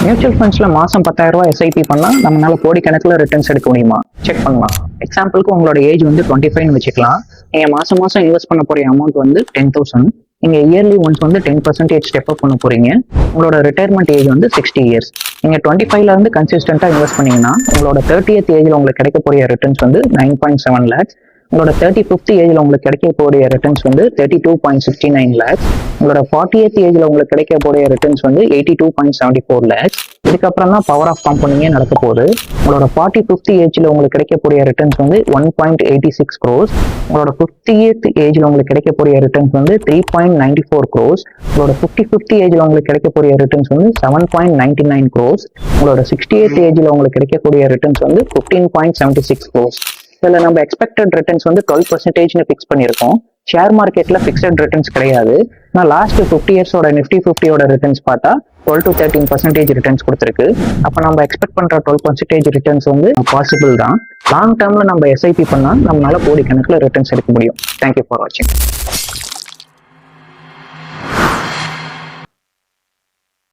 Mutual ஃபண்ட்ஸ்ல மாசம் 10,000 ரூபாய் SIP பண்ணா நம்மளால கோடிக்கணக்கில் ரிட்டர்ன்ஸ் எடுக்க முடியுமா? செக் பண்ணலாம். எக்ஸாம்பிளுக்கு உங்களோட ஏஜ் வந்து 25 வச்சுக்கலாம். நீங்க மாசம் மாசம் இன்வெஸ்ட் பண்ண போற அமௌண்ட் வந்து 10,000. நீங்க இயர்லி ஒன்ஸ் வந்து 10% ஸ்டெப் அப் பண்ண போறீங்க. உங்களோட ரிட்டையர்மெண்ட் ஏஜ் வந்து 60 இயர்ஸ். நீங்க 25ல இருந்து கன்சிஸ்டன்டா இன்வெஸ்ட் பண்ணீங்கன்னா உங்களோட 30th ஏஜ்ல உங்களுக்கு கிடைக்க போற ரிட்டர்ன்ஸ் வந்து 9.7 lakhs. உங்களோட 35th ஏஜ்ல உங்களுக்கு கிடைக்க போற ரிட்டர்ன்ஸ் வந்து 32.69 lakhs. உங்களோட 40th ஏஜ்ல உங்களுக்கு கிடைக்க போற ரிட்டர்ன்ஸ் வந்து 82.74 lakhs. இதுக்கப்புறம் தான் பவர் ஆஃப் கம்பெனியே நடக்க போகுது. உங்களோட 45th ஏஜ்ல உங்களுக்கு கிடைக்கக்கூடிய ரிட்டர்ன்ஸ் வந்து 1.86 crores. உங்களோட 50th ஏஜ்ல உங்களுக்கு கிடைக்கக்கூடிய ரிட்டர்ன்ஸ் வந்து 3.94 crores. உங்களோட 55th ஏஜ்ல உங்களுக்கு கிடைக்கக்கூடிய ரிட்டர்ன்ஸ் வந்து 7.99 crores. உங்களோட 60th ஏஜ்ல உங்களுக்கு கிடைக்கக்கூடிய ரிட்டர்ன்ஸ் வந்து 15.76 crores. இதுல நம்ம எக்ஸ்பெக்டட் ரிட்டர்ன்ஸ் வந்து 12% ஃபிக்ஸ் பண்ணியிருக்கோம். ஷேர் மார்க்கெட்ல ஃபிக்ஸட் ரிட்டர்ன்ஸ் கிடையாது. நான் லாஸ்ட் 50 இயர்ஸோட நிஃப்டி 50யோட ரிட்டர்ன்ஸ் பார்த்தா 12 to 13% ரிட்டர்ன்ஸ் கொடுத்துருக்கு. அப்ப நம்ம எக்ஸ்பெக்ட் பண்ற 12% ரிட்டர்ன்ஸ் வந்து பாசிபிள் தான். லாங் டேர்ம்ல நம்ம எஸ்ஐபி பண்ணா நம்மளால கோடிக்கணக்கில் ரிட்டர்ன்ஸ் எடுக்க முடியும். தேங்க்யூ ஃபார் வாட்சிங்.